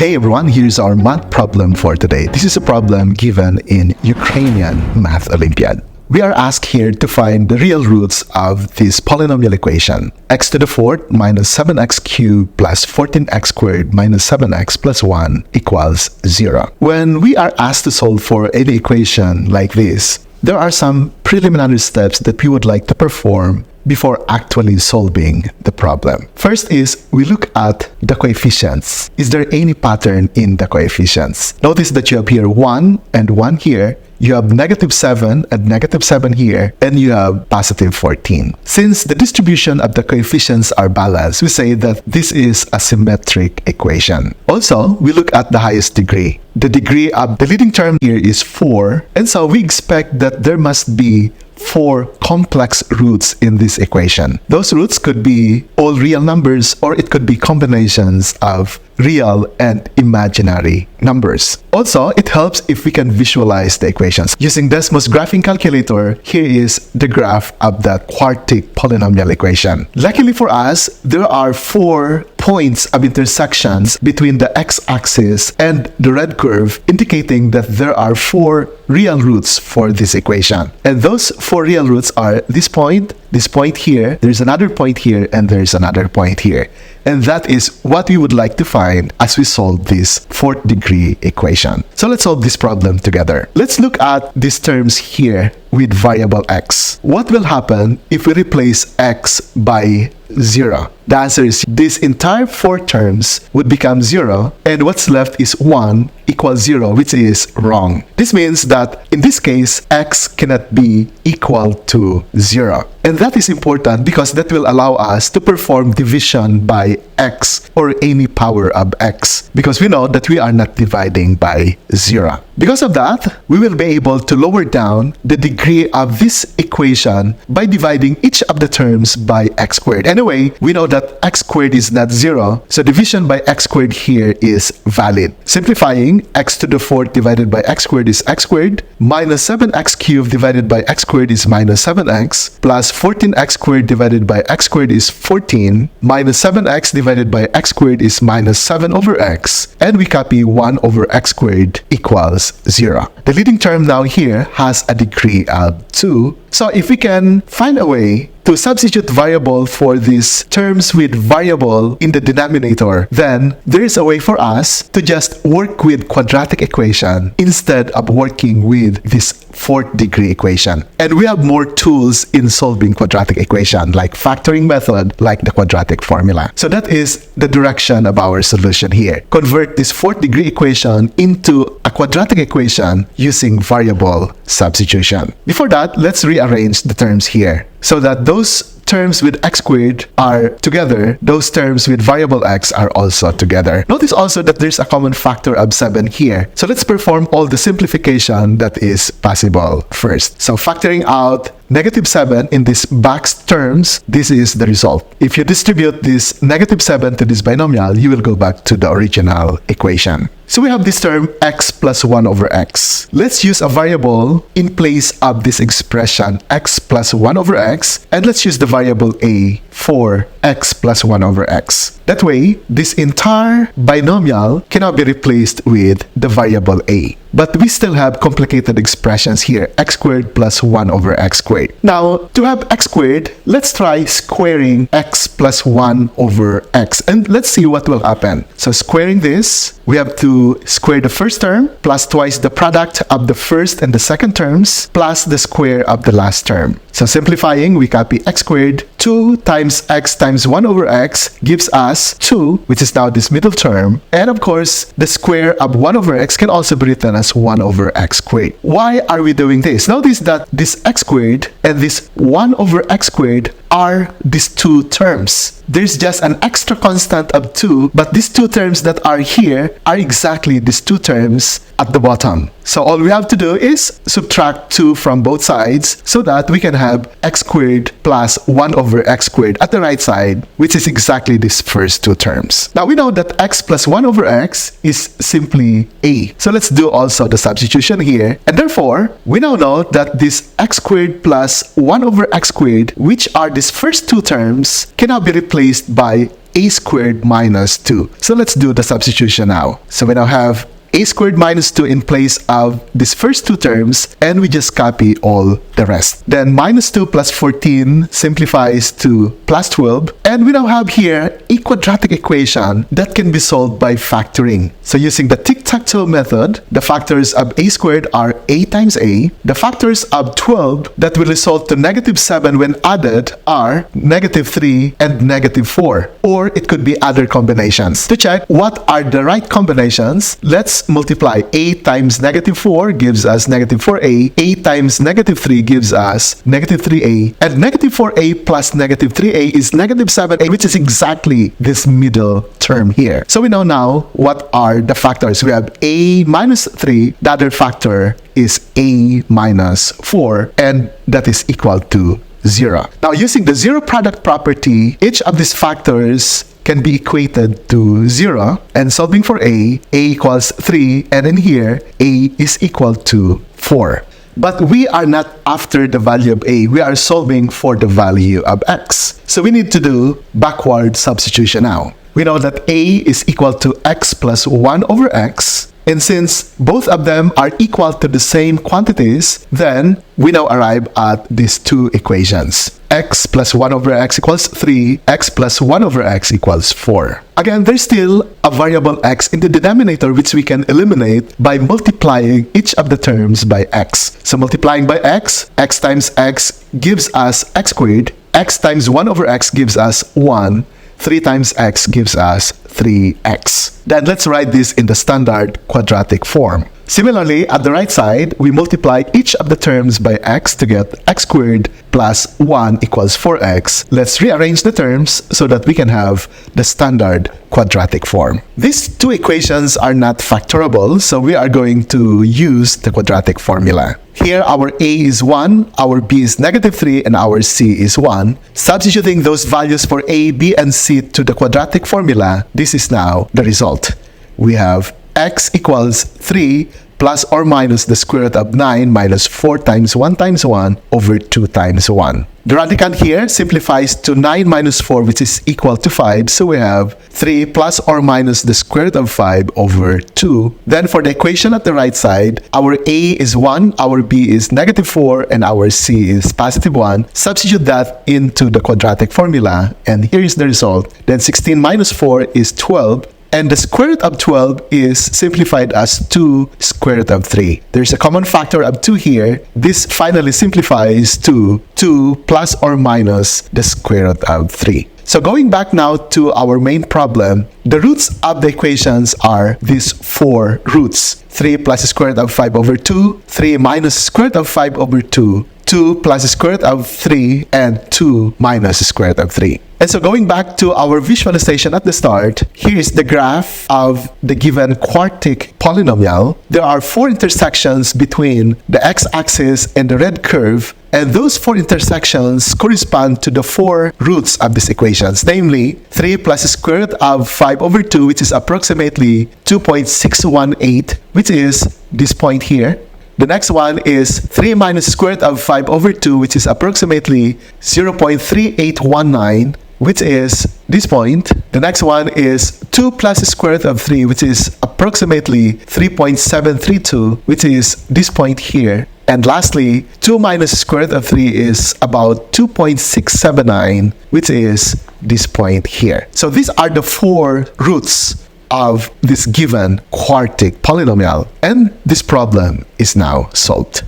Hey everyone, here's our math problem for today. This is a problem given in Ukrainian Math Olympiad. We are asked here to find the real roots of this polynomial equation. X to the fourth minus 7x cubed plus 14x squared minus 7x plus 1 equals 0. When we are asked to solve for any equation like this, there are some preliminary steps that we would like to perform before actually solving the problem. First is we look at the coefficients. Is there any pattern in the coefficients? Notice that you have here 1 and 1 here. You have negative 7 and negative 7 here, and you have positive 14. Since the distribution of the coefficients are balanced, we say that this is a symmetric equation. Also, we look at the highest degree. The degree of the leading term here is 4, and so we expect that there must be 4 complex roots in this equation. Those roots could be all real numbers, or it could be combinations of real and imaginary numbers. Also, it helps if we can visualize the equations. Using Desmos graphing calculator, here is the graph of the quartic polynomial equation. Luckily for us, there are 4 points of intersections between the x-axis and the red curve, indicating that there are 4 real roots for this equation. And those 4 real roots are this point here, there's another point here, and there's another point here. And that is what we would like to find as we solve this 4th degree equation. So let's solve this problem together. Let's look at these terms here with variable x. What will happen if we replace x by 0? The answer is this entire 4 terms would become 0, and what's left is 1 equals 0, which is wrong. This means that in this case, x cannot be equal to 0. And that is important because that will allow us to perform division by x or any power of x, because we know that we are not dividing by 0. Because of that, we will be able to lower down the degree of this equation by dividing each of the terms by x squared. Anyway, we know that x squared is not 0, so division by x squared here is valid. Simplifying, x to the fourth divided by x squared is x squared, minus 7x cubed divided by x squared is minus 7x, plus 14x squared divided by x squared is 14, minus 7x divided by x squared is minus 7 over x, and we copy 1 over x squared equals 0. The leading term now here has a degree of 2, so if we can find a way to substitute variable for these terms with variable in the denominator, then there is a way for us to just work with quadratic equation instead of working with this 4th degree equation. And we have more tools in solving quadratic equation, like factoring method, like the quadratic formula. So that is the direction of our solution here. Convert this 4th degree equation into a quadratic equation using variable substitution. Before that, let's rearrange the terms here so that those terms with x squared are together, those terms with variable x are also together. Notice also that there's a common factor of 7 here. So let's perform all the simplification that is possible first. So factoring out negative 7 in these box terms, this is the result. If you distribute this negative 7 to this binomial, you will go back to the original equation. So we have this term x plus 1 over x. Let's use a variable in place of this expression x plus 1 over x, and let's use the variable a for x plus 1 over x. That way, this entire binomial cannot be replaced with the variable a. But we still have complicated expressions here, x squared plus 1 over x squared. Now, to have x squared, let's try squaring x plus 1 over x, and let's see what will happen. So squaring this, we have to square the first term plus twice the product of the first and the second terms plus the square of the last term. So simplifying, we copy x squared. 2 times x times 1 over x gives us 2, which is now this middle term. And of course, the square of 1 over x can also be written as 1 over x squared. Why are we doing this? Notice that this x squared and this 1 over x squared are these 2 terms. There's just an extra constant of 2, but these 2 terms that are here are exactly these 2 terms at the bottom. So all we have to do is subtract 2 from both sides so that we can have x squared plus 1 over x squared at the right side, which is exactly these first 2 terms. Now we know that x plus 1 over x is simply a. So let's do also the substitution here. And therefore, we now know that this x squared plus 1 over x squared, which are these first 2 terms, cannot be replaced by a squared minus 2. So let's do the substitution now. So we now have a squared minus 2 in place of these first two terms, and we just copy all the rest. Then minus 2 plus 14 simplifies to plus 12, and we now have here a quadratic equation that can be solved by factoring. So using the tic-tac-toe method, the factors of a squared are a times a. The factors of 12 that will result to negative 7 when added are negative 3 and negative 4. Or it could be other combinations. To check what are the right combinations, let's multiply. A times negative 4 gives us negative 4a. A times negative 3 gives us negative 3a. And negative 4a plus negative 3a is negative 7a, which is exactly this middle term here. So we know now what are the factors. We have a minus 3. The other factor is a minus 4. And that is equal to 0. Now, using the zero product property, each of these factors can be equated to 0, and solving for a equals 3, and in here, a is equal to 4. But we are not after the value of a, we are solving for the value of x. So we need to do backward substitution now. We know that a is equal to x plus 1 over x, and since both of them are equal to the same quantities, then we now arrive at these two equations. X plus 1 over x equals 3, x plus 1 over x equals 4. Again, there's still a variable x in the denominator which we can eliminate by multiplying each of the terms by x. So multiplying by x times x gives us x squared, x times 1 over x gives us 1, 3 times x gives us 3x. Then let's write this in the standard quadratic form. Similarly, at the right side, we multiply each of the terms by x to get x squared plus 1 equals 4x. Let's rearrange the terms so that we can have the standard quadratic form. These two equations are not factorable, so we are going to use the quadratic formula. Here, our a is 1, our b is negative 3, and our c is 1. Substituting those values for a, b, and c to the quadratic formula, this is now the result. We have x equals 3 plus or minus the square root of 9 minus 4 times 1 over 2 times 1. The radicand here simplifies to 9 minus 4, which is equal to 5. So we have 3 plus or minus the square root of 5 over 2. Then for the equation at the right side, our a is 1, our b is negative 4, and our c is positive 1. Substitute that into the quadratic formula, and here is the result. Then 16 minus 4 is 12. And the square root of 12 is simplified as 2 square root of 3. There's a common factor of 2 here. This finally simplifies to 2 plus or minus the square root of 3. So going back now to our main problem, the roots of the equations are these 4 roots. 3 plus the square root of 5 over 2, 3 minus the square root of 5 over 2, 2 plus the square root of 3, and 2 minus the square root of 3. And so going back to our visualization at the start, here is the graph of the given quartic polynomial. There are 4 intersections between the x-axis and the red curve, and those 4 intersections correspond to the 4 roots of these equations, namely 3 plus the square root of 5 over 2, which is approximately 2.618, which is this point here. The next one is 3 minus the square root of 5 over 2, which is approximately 0.3819, which is this point. The next one is 2 plus the square root of 3, which is approximately 3.732, which is this point here. And lastly, 2 minus the square root of 3 is about 2.679, which is this point here. So these are the 4 roots of this given quartic polynomial, and this problem is now solved.